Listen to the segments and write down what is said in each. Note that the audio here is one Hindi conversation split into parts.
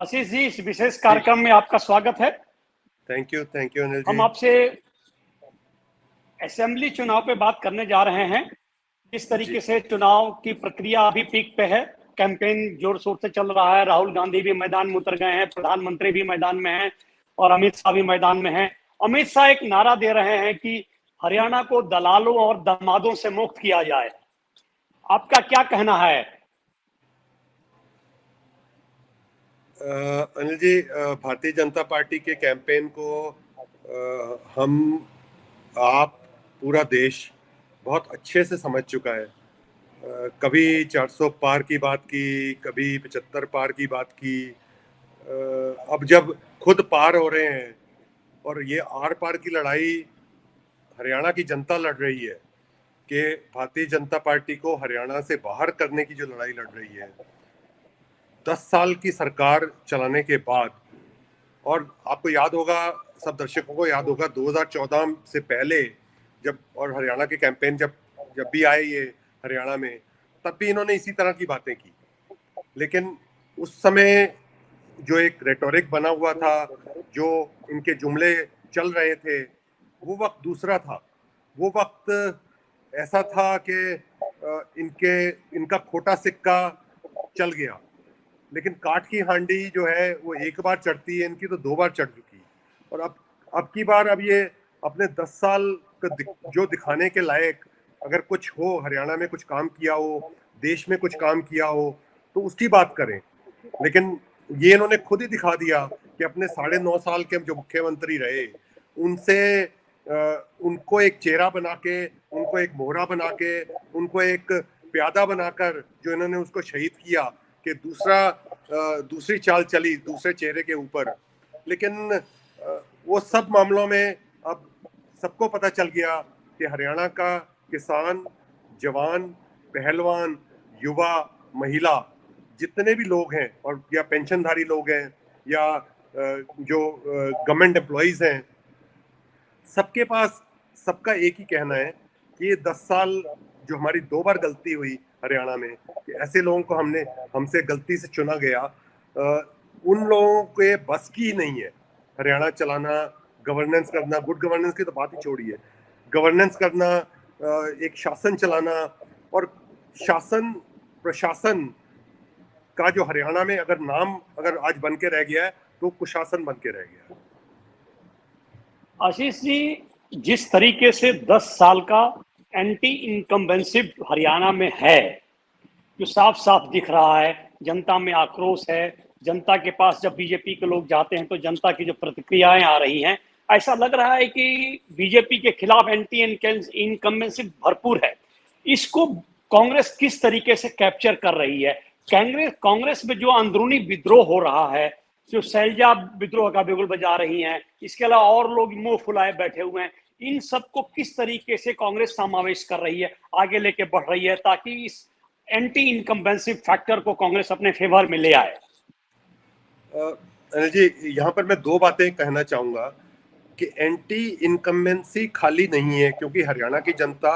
आशीष जी, इस विशेष कार्यक्रम में आपका स्वागत है। Thank you Anil ji. हम आपसे असेंबली चुनाव पे बात करने जा रहे हैं। किस तरीके से चुनाव की प्रक्रिया अभी पीक पे है, कैंपेन जोर शोर से चल रहा है। राहुल गांधी भी मैदान में उतर गए हैं, प्रधानमंत्री भी मैदान में हैं और अमित शाह भी मैदान में हैं। अमित शाह एक नारा दे रहे हैं कि हरियाणा को दलालों और दामादों से मुक्त किया जाए। आपका क्या कहना है? अनिल जी, भारतीय जनता पार्टी के कैंपेन को हम आप पूरा देश बहुत अच्छे से समझ चुका है। कभी 400 पार की बात की, कभी 75 पार की बात की। अब जब खुद पार हो रहे हैं और ये आर पार की लड़ाई हरियाणा की जनता लड़ रही है कि भारतीय जनता पार्टी को हरियाणा से बाहर करने की जो लड़ाई लड़ रही है 10 साल की सरकार चलाने के बाद। और आपको याद होगा, सब दर्शकों को याद होगा, 2014 से पहले जब और हरियाणा के कैंपेन जब भी आए ये हरियाणा में, तब भी इन्होंने इसी तरह की बातें की। लेकिन उस समय जो एक रेटोरिक बना हुआ था, जो इनके जुमले चल रहे थे, वो वक्त दूसरा था। वो वक्त ऐसा था कि इनका खोटा सिक्का चल गया। लेकिन काठ की हांडी जो है वो एक बार चढ़ती है, इनकी तो 2 बार चढ़ चुकी। और अब की बार अब ये अपने 10 साल जो दिखाने के लायक अगर कुछ हो, हरियाणा में कुछ काम किया हो, देश में कुछ काम किया हो, तो उसकी बात करें। लेकिन ये इन्होंने खुद ही दिखा दिया कि अपने 9.5 साल के जो मुख्यमंत्री रहे उनसे उनको एक चेहरा बना के, उनको एक मोहरा बना के, उनको एक प्यादा बनाकर जो इन्होंने उसको शहीद किया कि दूसरी चाल चली दूसरे चेहरे के ऊपर। लेकिन वो सब मामलों में अब सबको पता चल गया कि हरियाणा का किसान, जवान, पहलवान, युवा, महिला, जितने भी लोग हैं और या पेंशनधारी लोग हैं या जो गवर्नमेंट एम्प्लॉइज हैं, सबके पास सबका एक ही कहना है कि ये 10 साल जो हमारी 2 बार गलती हुई हरियाणा में, कि ऐसे लोगों को हमसे गलती से चुना गया, उन लोगों के बस की नहीं है हरियाणा चलाना, गवर्नेंस करना। गुड गवर्नेंस की तो बात ही छोड़िए, गवर्नेंस करना, एक शासन चलाना। और शासन प्रशासन का जो हरियाणा में अगर आज बन के रह गया है तो कुशासन बन के रह गया है। आशीष जी, जिस तरीके से 10 साल का एंटी इनकम्बेंसी हरियाणा में है, जो साफ साफ दिख रहा है, जनता में आक्रोश है। जनता के पास जब बीजेपी के लोग जाते हैं तो जनता की जो प्रतिक्रियाएं आ रही हैं, ऐसा लग रहा है कि बीजेपी के खिलाफ एंटी इनकम्बेंसी भरपूर है। इसको कांग्रेस किस तरीके से कैप्चर कर रही है? कांग्रेस में जो अंदरूनी विद्रोह हो रहा है, जो शैलजा विद्रोह का बिगुल बजा रही हैं, इसके अलावा और लोग मुंह फुलाए बैठे हुए हैं, इन सबको किस तरीके से कांग्रेस समावेश कर रही है, आगे लेके बढ़ रही है, ताकि इस एंटी इनकम्बेंसी फैक्टर को कांग्रेस अपने फेवर में ले आए? अनिल जी, यहाँ पर मैं 2 बातें कहना चाहूंगा कि एंटी इनकम्बेंसी खाली नहीं है, क्योंकि हरियाणा की जनता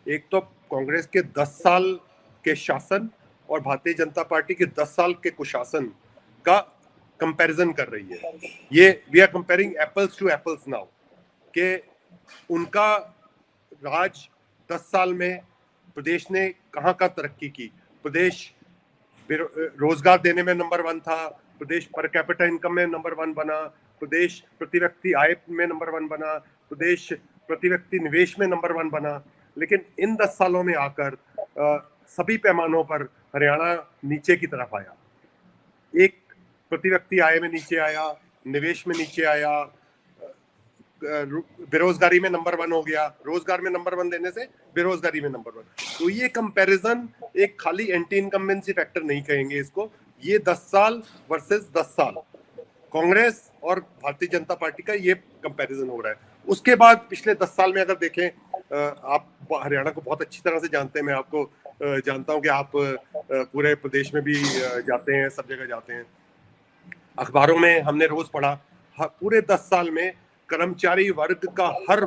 एक तो कांग्रेस के 10 साल के शासन और भारतीय जनता पार्टी के 10 साल के कुशासन का कंपैरिजन कर रही है। ये we are comparing apples to apples now, कि उनका राज 10 साल में प्रदेश ने कहाँ का तरक्की की। प्रदेश रोजगार देने में नंबर 1 था, प्रदेश पर कैपिटा इनकम में नंबर 1 बना, प्रदेश प्रति व्यक्ति आय में नंबर 1 बना, प्रदेश प्रति व्यक्ति निवेश में नंबर 1 बना। लेकिन इन 10 सालों में आकर सभी पैमानों पर हरियाणा नीचे की तरफ आया। एक प्रति व्यक्ति आय में नीचे आया, निवेश में नीचे आया, बेरोजगारी में नंबर 1 हो गया, रोजगार में नंबर 1 देने से बेरोजगारी में नंबर 1। तो ये कंपैरिजन एक खाली एंटी इनकम्बेंसी फैक्टर नहीं कहेंगे इसको, ये 10 साल वर्सेस 10 साल कांग्रेस और भारतीय जनता पार्टी का ये कंपैरिजन हो रहा है। उसके बाद पिछले 10 साल में अगर देखें, आप हरियाणा को बहुत अच्छी तरह से जानते हैं, मैं आपको जानता हूं कि आप पूरे प्रदेश में भी जाते हैं, सब जगह जाते हैं। अखबारों में हमने रोज पढ़ा, पूरे 10 साल में कर्मचारी वर्ग का हर,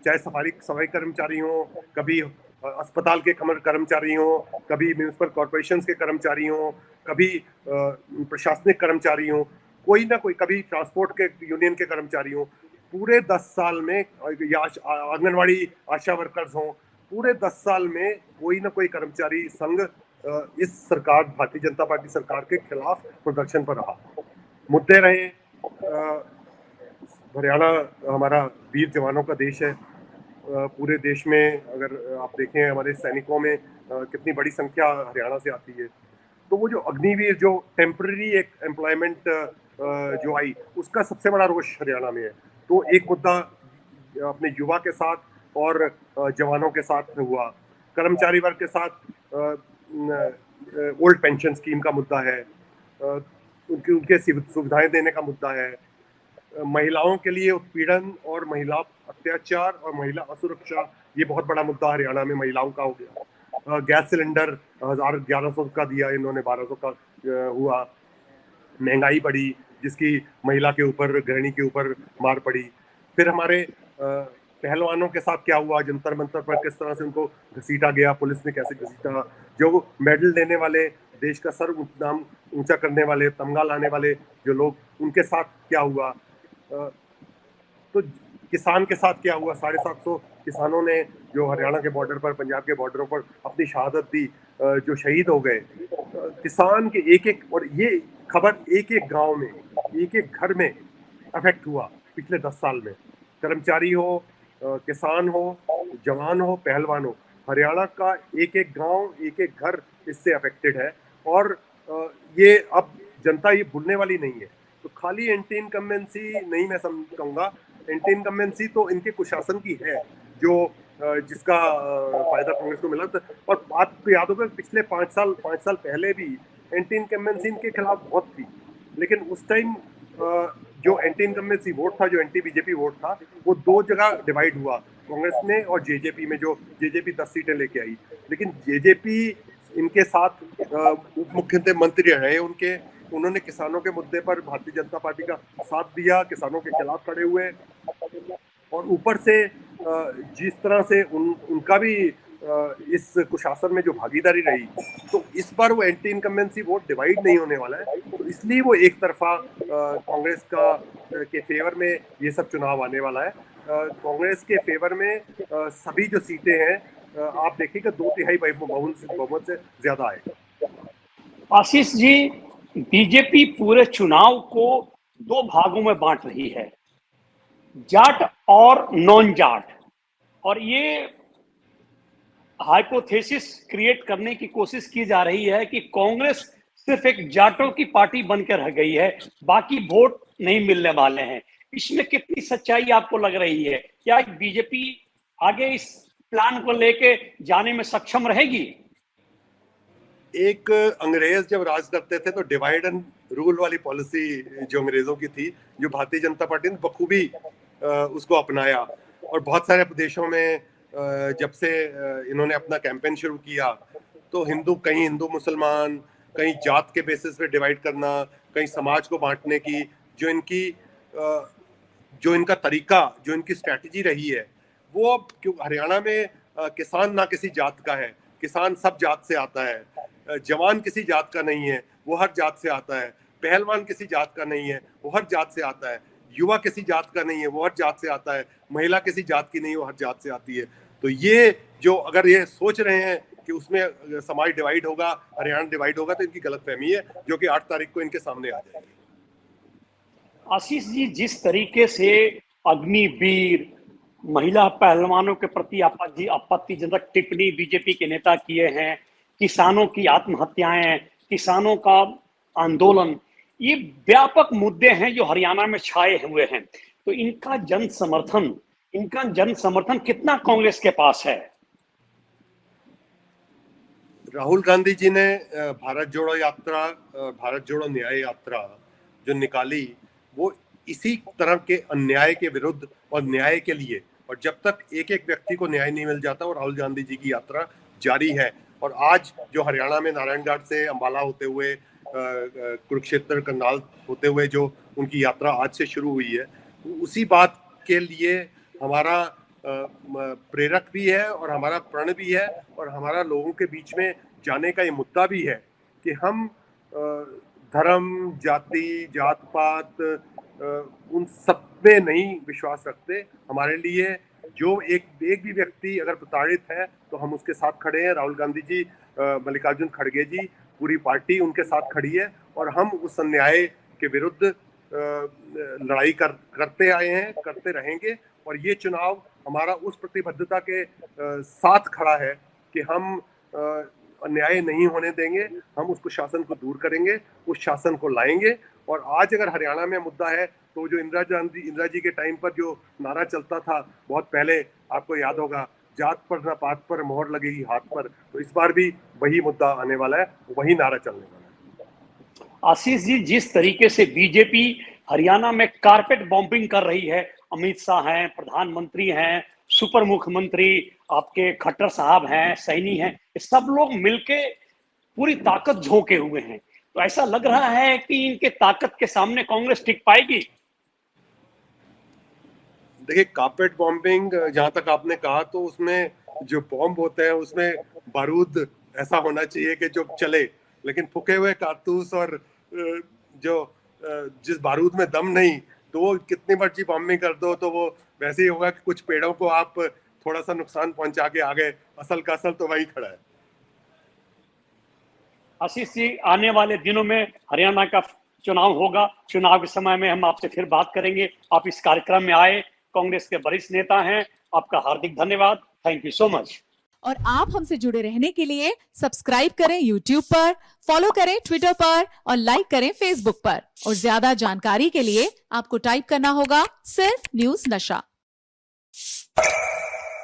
चाहे सफाई कर्मचारी हो, कभी अस्पताल के कर्मचारी हों, कभी म्यूनिसिपल कॉरपोरेशन के कर्मचारी हों, कभी प्रशासनिक कर्मचारी हों, कोई ना कोई, कभी ट्रांसपोर्ट के यूनियन के कर्मचारी हों, पूरे 10 साल में, या आंगनवाड़ी आशा वर्कर्स हों, पूरे 10 साल में कोई ना कोई कर्मचारी संघ इस सरकार, भारतीय जनता पार्टी सरकार के खिलाफ प्रदर्शन पर रहा। मुद्दे रहे, हरियाणा हमारा वीर जवानों का देश है। पूरे देश में अगर आप देखें, हमारे सैनिकों में कितनी बड़ी संख्या हरियाणा से आती है। तो वो जो अग्निवीर, जो टेम्पररी एक एम्प्लॉयमेंट जो आई, उसका सबसे बड़ा रोष हरियाणा में है। तो एक मुद्दा अपने युवा के साथ और जवानों के साथ हुआ, कर्मचारी वर्ग के साथ ओल्ड पेंशन स्कीम का मुद्दा है, उनके सुविधाएं देने का मुद्दा है, महिलाओं के लिए उत्पीड़न और महिला अत्याचार और महिला असुरक्षा, ये बहुत बड़ा मुद्दा हरियाणा में महिलाओं का हो गया। गैस सिलेंडर 1100 का दिया इन्होंने, 1200 का हुआ। महंगाई बढ़ी, जिसकी महिला के ऊपर, गृहिणी के ऊपर मार पड़ी। फिर हमारे पहलवानों के साथ क्या हुआ, जंतर मंतर पर किस तरह से उनको घसीटा गया, पुलिस ने कैसे घसीटा। जो मेडल देने वाले, देश का सर नाम ऊंचा करने वाले, तमगा लाने वाले जो लोग, उनके साथ क्या हुआ। तो किसान के साथ क्या हुआ, 750 किसानों ने जो हरियाणा के बॉर्डर पर, पंजाब के बॉर्डरों पर अपनी शहादत दी, जो शहीद हो गए। किसान के एक एक, और ये खबर एक एक गांव में, एक एक घर में अफेक्ट हुआ पिछले 10 साल में। कर्मचारी हो, किसान हो, जवान हो, पहलवान हो, हरियाणा का एक एक गांव, एक एक घर इससे अफेक्टेड है। और ये अब जनता ये भूलने वाली नहीं है। तो खाली एंटी इनकम्बेंसी नहीं मैं कहूँगा, एंटी इनकम्बेंसी तो इनके कुशासन की है, जो जिसका फायदा कांग्रेस को मिला था। और आपको याद होगा पिछले 5 साल पहले भी एंटी इनकम्बेंसी इनके खिलाफ बहुत थी, लेकिन उस टाइम जो एंटी इनकम्बेंसी वोट था, जो एंटी बीजेपी वोट था, वो 2 जगह डिवाइड हुआ, कांग्रेस में और जेजेपी में। जो जेजेपी 10 सीटें लेके आई, लेकिन जेजेपी इनके साथ उप मुख्यमंत्री रहे उन्होंने किसानों के मुद्दे पर भारतीय जनता पार्टी का साथ दिया, किसानों के खिलाफ खड़े हुए। और ऊपर से जिस तरह से उनका भी इस कुशासन में जो भागीदारी रही, तो इस बार वो एंटी इनकम्बेंसी वोट डिवाइड नहीं होने वाला है। तो इसलिए वो एक तरफा कांग्रेस के फेवर में ये सब चुनाव आने वाला है। कांग्रेस के फेवर में सभी जो सीटें हैं, आप देखिएगा 2/3 बहुमत से ज्यादा आएगा। आशीष जी, बीजेपी पूरे चुनाव को 2 भागों में बांट रही है, जाट और नॉन जाट। और ये हाइपोथेसिस क्रिएट करने की कोशिश की जा रही है कि कांग्रेस सिर्फ एक जाटों की पार्टी बनकर रह गई है, बाकी वोट नहीं मिलने वाले हैं। इसमें कितनी सच्चाई आपको लग रही है? क्या बीजेपी आगे इस प्लान को लेके जाने में सक्षम रहेगी? एक अंग्रेज जब राज करते थे तो डिवाइड एंड रूल वाली पॉलिसी जो अंग्रेजों की थी, जो भारतीय जनता पार्टी ने बखूबी उसको अपनाया। और बहुत सारे प्रदेशों में जब से इन्होंने अपना कैंपेन शुरू किया, तो कहीं हिंदू मुसलमान, कहीं जात के बेसिस पे डिवाइड करना, कहीं समाज को बांटने की जो इनका तरीका, जो इनकी स्ट्रैटेजी रही है, वो अब क्यों हरियाणा में किसान ना किसी जात का है, किसान सब जात से आता है। जवान किसी जात का नहीं है, वो हर जात से आता है। पहलवान किसी जात का नहीं है, वो हर जात से आता है। युवा किसी जात का नहीं है, वो हर जात से आता है। महिला किसी जात की नहीं है, वो हर जात से आती है। तो ये जो अगर ये सोच रहे हैं कि उसमें समाज डिवाइड होगा, हरियाणा डिवाइड होगा, तो इनकी गलतफहमी है, जो कि 8 तारीख को इनके सामने आ जाएगी। आशीष जी, जिस तरीके से अग्निवीर, महिला पहलवानों के प्रति आपत्तिजनक टिप्पणी बीजेपी के नेता किए हैं, किसानों की आत्महत्याएं, किसानों का आंदोलन, ये व्यापक मुद्दे हैं जो हरियाणा में छाए हुए हैं। तो इनका जन समर्थन कितना कांग्रेस के पास है? राहुल गांधी जी ने भारत जोड़ो न्याय यात्रा जो निकाली, वो इसी तरह के अन्याय के विरुद्ध और न्याय के लिए। और जब तक एक एक व्यक्ति को न्याय नहीं मिल जाता, और राहुल गांधी जी की यात्रा जारी है। और आज जो हरियाणा में नारायणगढ़ से अंबाला होते हुए, कुरुक्षेत्र करनाल होते हुए जो उनकी यात्रा आज से शुरू हुई है, उसी बात के लिए हमारा प्रेरक भी है और हमारा प्रण भी है और हमारा लोगों के बीच में जाने का ये मुद्दा भी है कि हम धर्म, जाति, जात पात उन सब में नहीं विश्वास रखते। हमारे लिए जो एक भी व्यक्ति अगर प्रताड़ित है तो हम उसके साथ खड़े हैं। राहुल गांधी जी, मल्लिकार्जुन खड़गे जी, पूरी पार्टी उनके साथ खड़ी है और हम उस अन्याय के विरुद्ध लड़ाई करते आए हैं, करते रहेंगे। और ये चुनाव हमारा उस प्रतिबद्धता के साथ खड़ा है कि हम अन्याय नहीं होने देंगे, हम उस शासन को दूर करेंगे, उस शासन को लाएंगे। और आज अगर हरियाणा में मुद्दा है तो जो इंदिरा जी के टाइम पर जो नारा चलता था बहुत पहले, आपको याद होगा, जात पर ना पात पर मोहर लगेगी हाथ पर, तो इस बार भी वही मुद्दा आने वाला है, वही नारा चलने वाला है। आशीष जी, जिस तरीके से बीजेपी हरियाणा में कारपेट बॉम्बिंग कर रही है, अमित शाह हैं, प्रधानमंत्री हैं, सुपर मुख्यमंत्री आपके खट्टर साहब हैं, सैनी हैं, सब लोग मिलके पूरी ताकत झोंके हुए हैं, तो ऐसा लग रहा है कि इनके ताकत के सामने कांग्रेस टिक पाएगी? देखिए, कारपेट बॉम्बिंग जहां तक आपने कहा, तो उसमें जो बॉम्ब होते हैं उसमें बारूद ऐसा होना चाहिए कि जो चले, लेकिन फूके हुए कारतूस और जो जिस बारूद में दम नहीं, तो वो कितनी मर्जी बॉम्बिंग कर दो तो वो वैसे ही होगा कि कुछ पेड़ों को आप थोड़ा सा नुकसान पहुंचा के आ गए, असल का असल तो वही खड़ा है। आशीष जी, आने वाले दिनों में हरियाणा का चुनाव होगा, चुनाव के समय में हम आपसे फिर बात करेंगे। आप इस कार्यक्रम में आए, कांग्रेस के वरिष्ठ नेता हैं, आपका हार्दिक धन्यवाद। Thank you so much. और आप हमसे जुड़े रहने के लिए सब्सक्राइब करें YouTube पर, फॉलो करें ट्विटर पर और लाइक करें फेसबुक पर। और ज्यादा जानकारी के लिए आपको टाइप करना होगा सिर्फ न्यूज नशा।